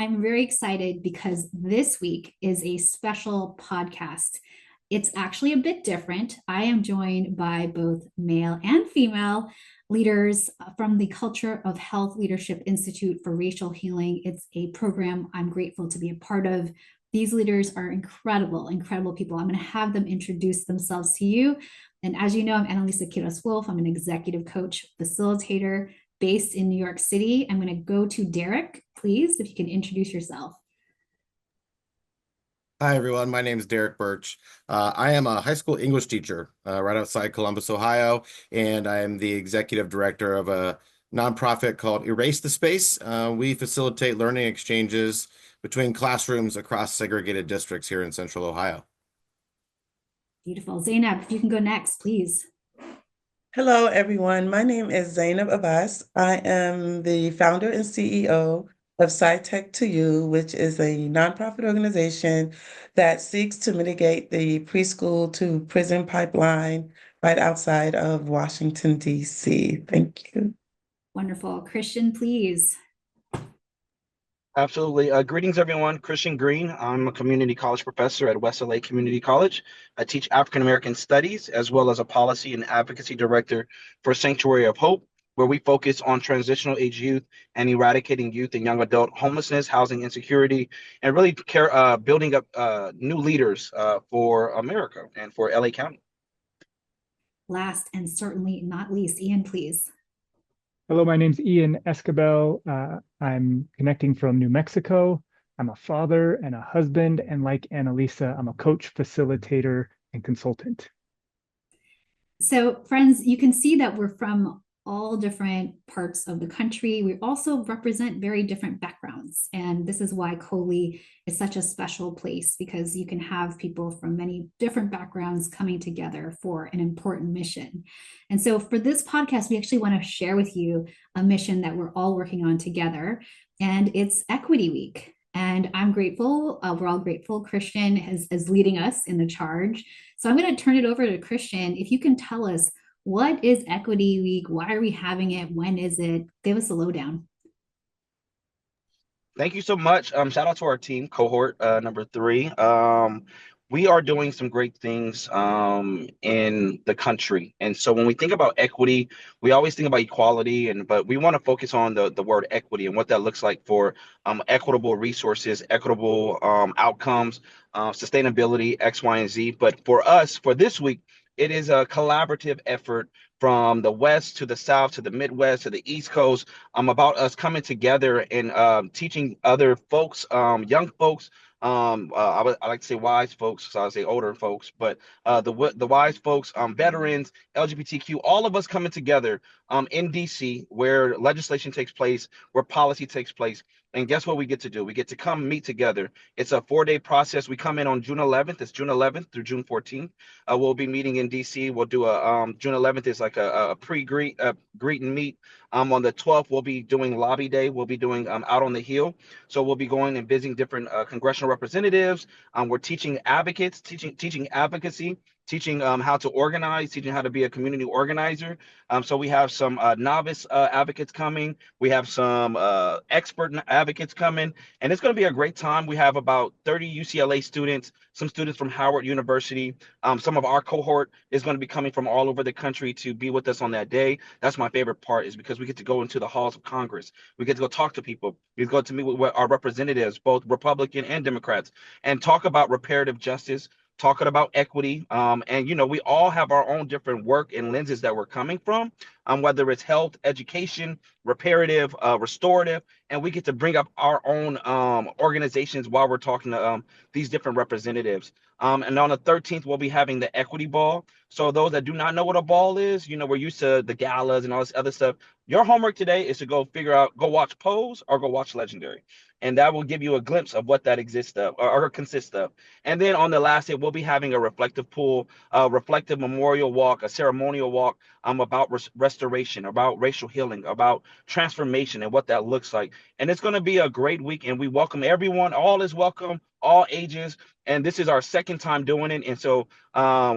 I'm very excited because this week is a special podcast. It's actually a bit different. I am joined by both male and female leaders from the Culture of Health Leadership Institute for Racial Healing. It's a program I'm grateful to be a part of. These leaders are incredible, incredible people. I'm going to have them introduce themselves to you. And as you know, I'm Annalisa Quiroz Wolf. I'm an executive coach, facilitator, based in New York City. I'm going to go to Derek, please, if you can introduce yourself. Hi, everyone. My name is Derek Burtch. I am a high school English teacher right outside Columbus, Ohio, and I am the executive director of a nonprofit called Erase the Space. We facilitate learning exchanges between classrooms across segregated districts here in Central Ohio. Beautiful. Zainab, if you can go next, please. Hello, everyone. My name is Zainab Abbas. I am the founder and CEO of SciTech to You, which is a nonprofit organization that seeks to mitigate the preschool to prison pipeline right outside of Washington, D.C. Thank you. Wonderful. Christian, please. Absolutely. Greetings, everyone. Christian Green. I'm a community college professor at West LA Community College. I teach African American studies as well as a policy and advocacy director for Sanctuary of Hope, where we focus on transitional age youth and eradicating youth and young adult homelessness, housing insecurity, and really building up new leaders for America and for LA County. Last and certainly not least, Ian, please. Hello, my name's Ian Esquibel. I'm connecting from New Mexico. I'm a father and a husband, and like Annalisa, I'm a coach, facilitator, and consultant. So, friends, you can see that we're from all different parts of the country. We also represent very different backgrounds. And this is why COLI is such a special place, because you can have people from many different backgrounds coming together for an important mission. And so for this podcast, we actually want to share with you a mission that we're all working on together. And it's Equity Week. And I'm grateful, we're all grateful Christian is leading us in the charge. So I'm going to turn it over to Christian. If you can tell us, what is Equity Week? Why are we having it? When is it? Give us a lowdown. Thank you so much. Shout out to our team, cohort number 3. We are doing some great things in the country. And so when we think about equity, we always think about equality, but we want to focus on the word equity and what that looks like for equitable resources, equitable outcomes, sustainability, X, Y, and Z. But for us, for this week, it is a collaborative effort from the West to the South to the Midwest to the East Coast, about us coming together and teaching other folks, young folks. I like to say wise folks, so I say older folks, but the wise folks, veterans, LGBTQ, all of us coming together in DC, where legislation takes place, where policy takes place. And guess what we get to do? We get to come meet together. It's a 4-day process. We come in on June 11th. It's June 11th through June 14th. We'll be meeting in DC. We'll do June 11th is like a pre-greet greet and meet. On the 12th, we'll be doing lobby day. We'll be doing out on the Hill. So we'll be going and visiting different congressional representatives. We're teaching advocates, teaching advocacy, teaching how to organize, teaching how to be a community organizer. So we have some novice advocates coming. We have some expert advocates coming, and it's going to be a great time. We have about 30 UCLA students, some students from Howard University. Some of our cohort is going to be coming from all over the country to be with us on that day. That's my favorite part, is because we get to go into the halls of Congress. We get to go talk to people. We go to meet with our representatives, both Republican and Democrats, and talk about reparative justice, talking about equity. And, we all have our own different work and lenses that we're coming from, whether it's health, education, reparative, restorative, and we get to bring up our own organizations while we're talking to these different representatives. And on the 13th, we'll be having the equity ball. So those that do not know what a ball is, we're used to the galas and all this other stuff. Your homework today is to go watch Pose or go watch Legendary. And that will give you a glimpse of what that exists of or consists of. And then on the last day, we'll be having a reflective pool, a reflective memorial walk, a ceremonial walk about restoration, about racial healing, about transformation and what that looks like. And it's going to be a great week. And we welcome everyone. All is welcome, all ages. And this is our second time doing it. And so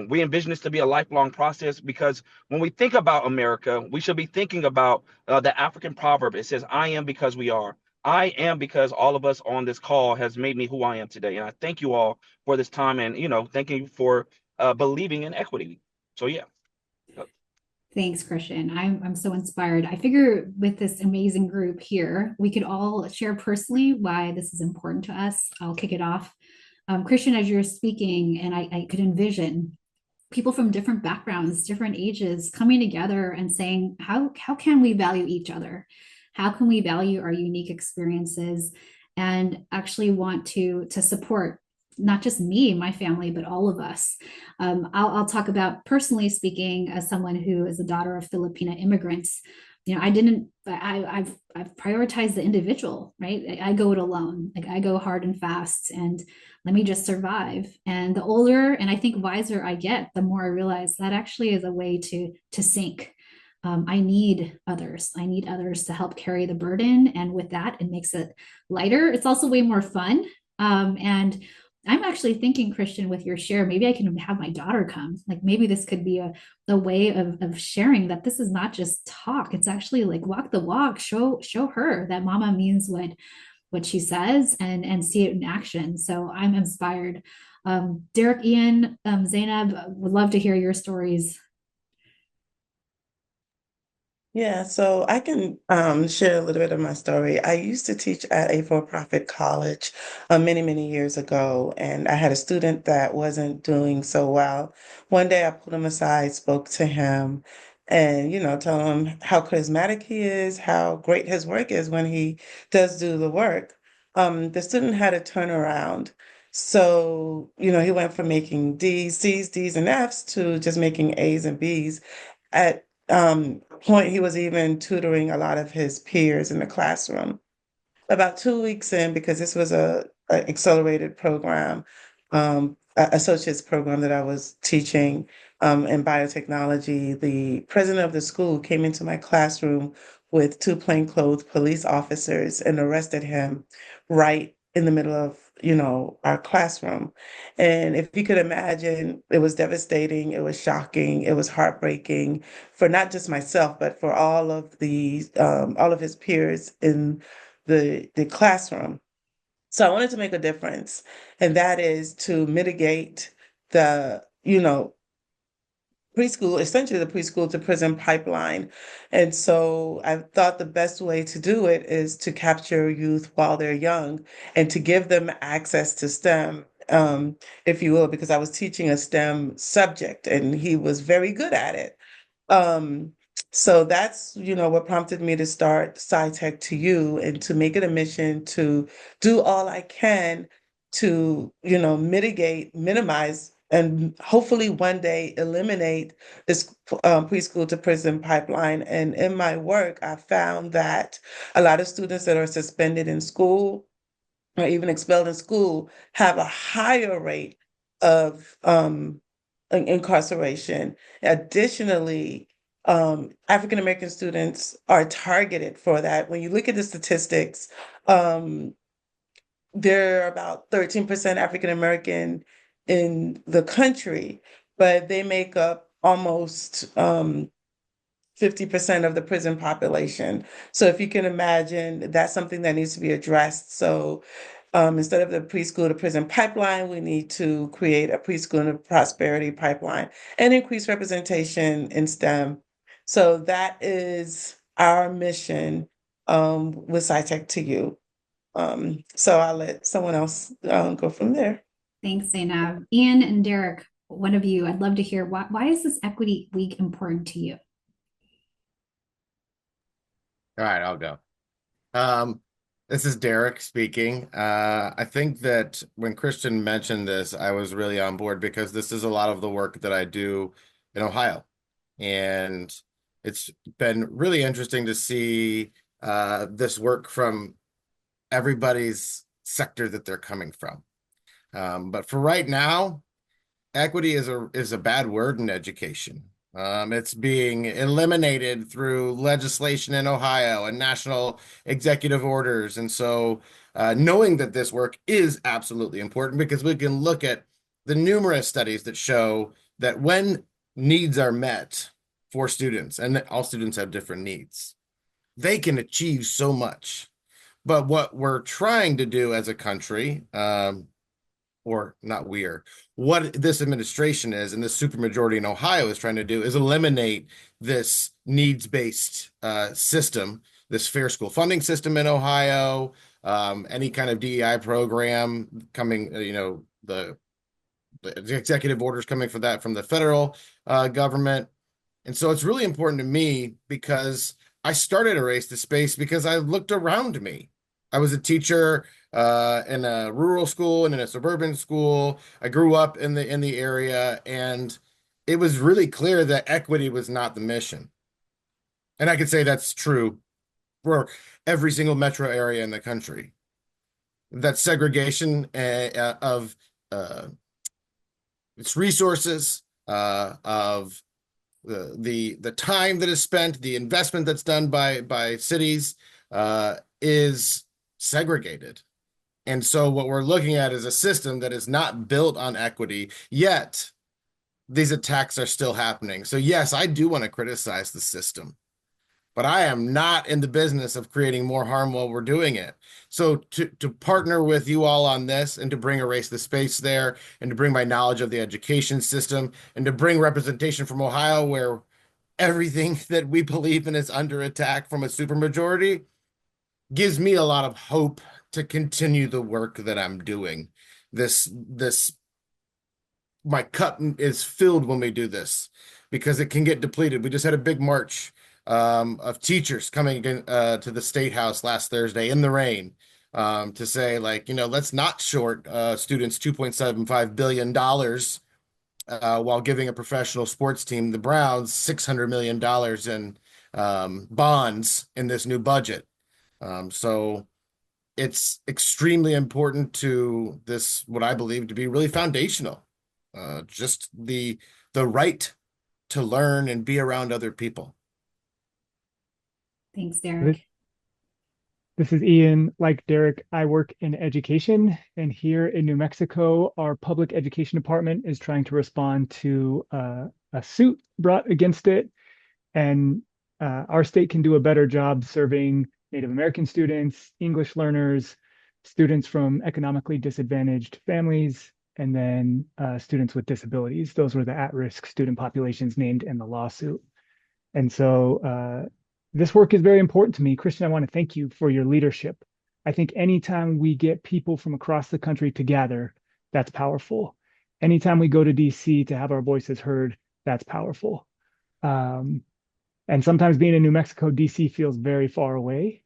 we envision this to be a lifelong process, because when we think about America, we should be thinking about the African proverb. It says, I am because we are. I am, because all of us on this call has made me who I am today. And I thank you all for this time, and, thank you for believing in equity. So yeah. Thanks, Christian. I'm so inspired. I figure with this amazing group here, we could all share personally why this is important to us. I'll kick it off. Christian, as you're speaking, and I could envision people from different backgrounds, different ages coming together and saying, how can we value each other? How can we value our unique experiences and actually want to support not just me, my family, but all of us. I'll talk about personally speaking as someone who is a daughter of Filipina immigrants. I've prioritized the individual, right? I go it alone. Like I go hard and fast and let me just survive. And the older and I think wiser I get, the more I realize that actually is a way to sink. I need others. I need others to help carry the burden. And with that, it makes it lighter. It's also way more fun. And I'm actually thinking, Christian, with your share, maybe I can have my daughter come. Like maybe this could be a way of sharing that this is not just talk. It's actually like walk the walk, show her that mama means what she says and see it in action. So I'm inspired. Derek, Ian, Zainab, would love to hear your stories. Yeah, so I can share a little bit of my story. I used to teach at a for-profit college many, many years ago, and I had a student that wasn't doing so well. One day I pulled him aside, spoke to him, and told him how charismatic he is, how great his work is when he does do the work. The student had a turnaround. So, he went from making D's, C's, D's, and F's to just making A's and B's. At point, he was even tutoring a lot of his peers in the classroom. About 2 weeks in, because this was a accelerated program, associate's program that I was teaching in biotechnology, the president of the school came into my classroom with two plainclothes police officers and arrested him right in the middle of, our classroom. And if you could imagine, it was devastating, it was shocking, it was heartbreaking for not just myself, but for all of his peers in the classroom. So I wanted to make a difference, and that is to mitigate the, preschool, essentially the preschool to prison pipeline. And so I thought the best way to do it is to capture youth while they're young and to give them access to STEM, if you will, because I was teaching a STEM subject and he was very good at it. Um, so that's, what prompted me to start SciTech to You and to make it a mission to do all I can to, mitigate, minimize, and hopefully one day eliminate this preschool to prison pipeline. And in my work, I found that a lot of students that are suspended in school or even expelled in school have a higher rate of incarceration. Additionally, African American students are targeted for that. When you look at the statistics, there are about 13% African American in the country, but they make up almost 50% of the prison population. So if you can imagine, that's something that needs to be addressed. So instead of the preschool to prison pipeline, we need to create a preschool to prosperity pipeline and increase representation in STEM. So that is our mission with SciTech to You. So I'll let someone else go from there. Thanks, Zainab. Ian and Derek, one of you, I'd love to hear why is this Equity Week important to you? All right, I'll go. This is Derek speaking. I think that when Christian mentioned this, I was really on board because this is a lot of the work that I do in Ohio. And it's been really interesting to see this work from everybody's sector that they're coming from. But for right now, equity is a bad word in education. It's being eliminated through legislation in Ohio and national executive orders. And so knowing that this work is absolutely important because we can look at the numerous studies that show that when needs are met for students, and all students have different needs, they can achieve so much. But what we're trying to do as a country, or not we're, what this administration is and this supermajority in Ohio is trying to do is eliminate this needs-based system, this fair school funding system in Ohio, any kind of DEI program coming, the executive orders coming for that from the federal government. And so it's really important to me because I started Erase the Space because I looked around me. I was a teacher in a rural school and in a suburban school. I grew up in the area, and it was really clear that equity was not the mission. And I could say that's true for every single metro area in the country. That segregation of its resources, of the time that is spent, the investment that's done by cities is segregated. And so what we're looking at is a system that is not built on equity, yet these attacks are still happening. So yes, I do want to criticize the system, but I am not in the business of creating more harm while we're doing it. So to partner with you all on this and to bring Erase the Space there and to bring my knowledge of the education system and to bring representation from Ohio where everything that we believe in is under attack from a supermajority gives me a lot of hope to continue the work that I'm doing. My cup is filled when we do this because it can get depleted. We just had a big march of teachers coming to the State House last Thursday in the rain to say, like, let's not short students $2.75 billion while giving a professional sports team, the Browns, $600 million in bonds in this new budget. So it's extremely important to this, what I believe to be really foundational, just the right to learn and be around other people. Thanks, Derek. This is Ian. Like Derek, I work in education, and here in New Mexico, our public education department is trying to respond to a suit brought against it. And our state can do a better job serving Native American students, English learners, students from economically disadvantaged families, and then students with disabilities. Those were the at-risk student populations named in the lawsuit. And so this work is very important to me. Christian, I want to thank you for your leadership. I think anytime we get people from across the country to gather, that's powerful. Anytime we go to DC to have our voices heard, that's powerful. And sometimes being in New Mexico, DC feels very far away.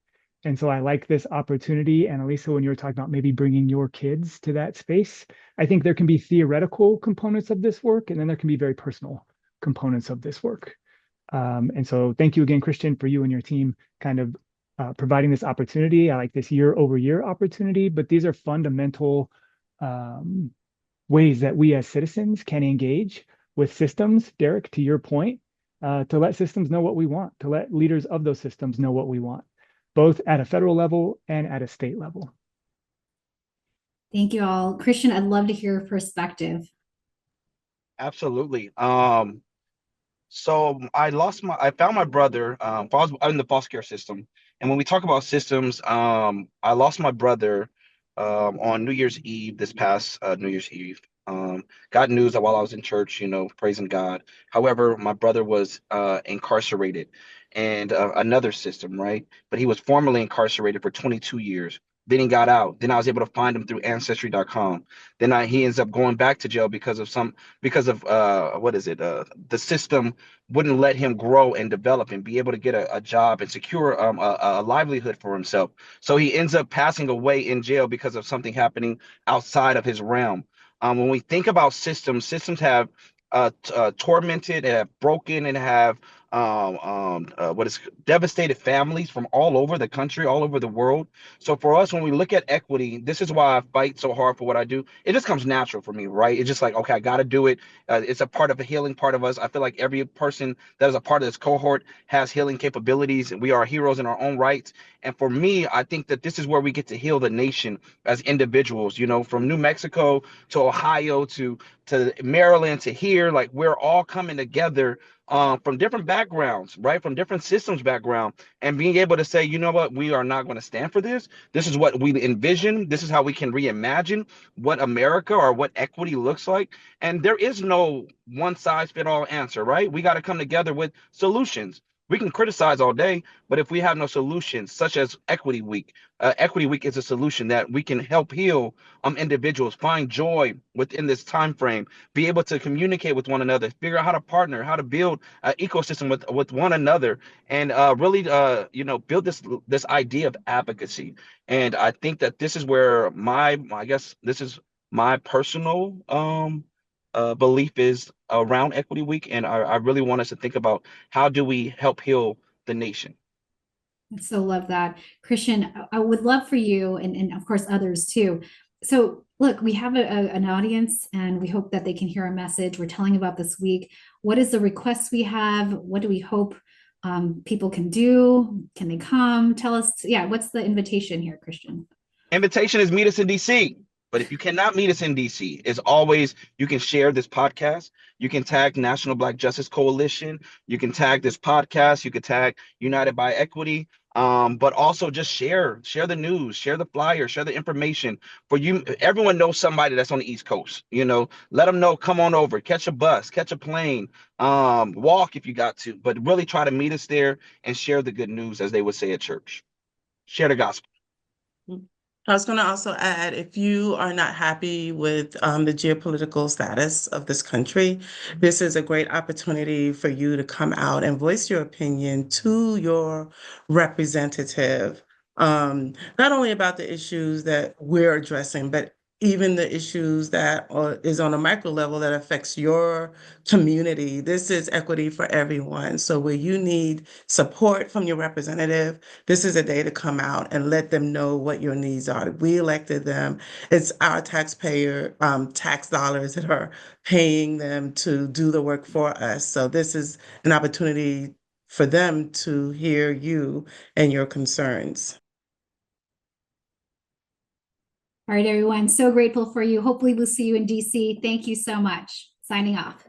And so I like this opportunity. And Elisa, when you were talking about maybe bringing your kids to that space, I think there can be theoretical components of this work, and then there can be very personal components of this work. And so thank you again, Christian, for you and your team kind of providing this opportunity. I like this year-over-year opportunity, but these are fundamental ways that we as citizens can engage with systems, Derek, to your point, to let systems know what we want, to let leaders of those systems know what we want, both at a federal level and at a state level. Thank you all. Christian, I'd love to hear your perspective. Absolutely. So I found my brother. I was in the foster care system, and when we talk about systems, I lost my brother on New Year's Eve, this past New Year's Eve. Got news that while I was in church, praising God. However, my brother was incarcerated and another system, right? But he was formerly incarcerated for 22 years. Then he got out. Then I was able to find him through ancestry.com. Then he ends up going back to jail because of the system wouldn't let him grow and develop and be able to get a job and secure a livelihood for himself. So he ends up passing away in jail because of something happening outside of his realm. When we think about systems have tormented, have broken, and have devastated families from all over the country, all over the world. So for us, when we look at equity, this is why I fight so hard for what I do. It just comes natural for me, right? It's just like, okay, I got to do it. It's a part of a healing part of us. I feel like every person that is a part of this cohort has healing capabilities, and we are heroes in our own rights. And for me, I think that this is where we get to heal the nation as individuals, from New Mexico to Ohio to Maryland to here. Like, we're all coming together from different backgrounds, right? From different systems background, and being able to say, you know what, we are not going to stand for this. This is what we envision. This is how we can reimagine what America or what equity looks like. And there is no one size fit all answer, right? We got to come together with solutions. We can criticize all day, but if we have no solutions, such as Equity Week is a solution that we can help heal individuals, find joy within this time frame, be able to communicate with one another, figure out how to partner, how to build an ecosystem with one another, and really build this idea of advocacy. And I think that this is where I guess this is my personal belief is around Equity Week, and I really want us to think about how do we help heal the nation. I so love that. Christian, I would love for you and of course others too. So look, we have an audience and we hope that they can hear our message. We're telling about this week. What is the request we have? What do we hope people can do? Can they come? Tell us, yeah, what's the invitation here, Christian? Invitation is meet us in DC. But if you cannot meet us in DC, as always, you can share this podcast. You can tag National Black Justice Coalition. You can tag this podcast. You can tag United by Equity. But also just share the news, share the flyer, share the information. For you, everyone knows somebody that's on the East Coast. Let them know, come on over, catch a bus, catch a plane, walk if you got to, but really try to meet us there and share the good news, as they would say at church. Share the gospel. I was going to also add, if you are not happy with the geopolitical status of this country, this is a great opportunity for you to come out and voice your opinion to your representative, not only about the issues that we're addressing, but even the issues that is on a micro level that affects your community. This is equity for everyone. So where you need support from your representative, this is a day to come out and let them know what your needs are. We elected them. It's our taxpayer tax dollars that are paying them to do the work for us. So this is an opportunity for them to hear you and your concerns. All right, everyone. So grateful for you. Hopefully we'll see you in DC. Thank you so much. Signing off.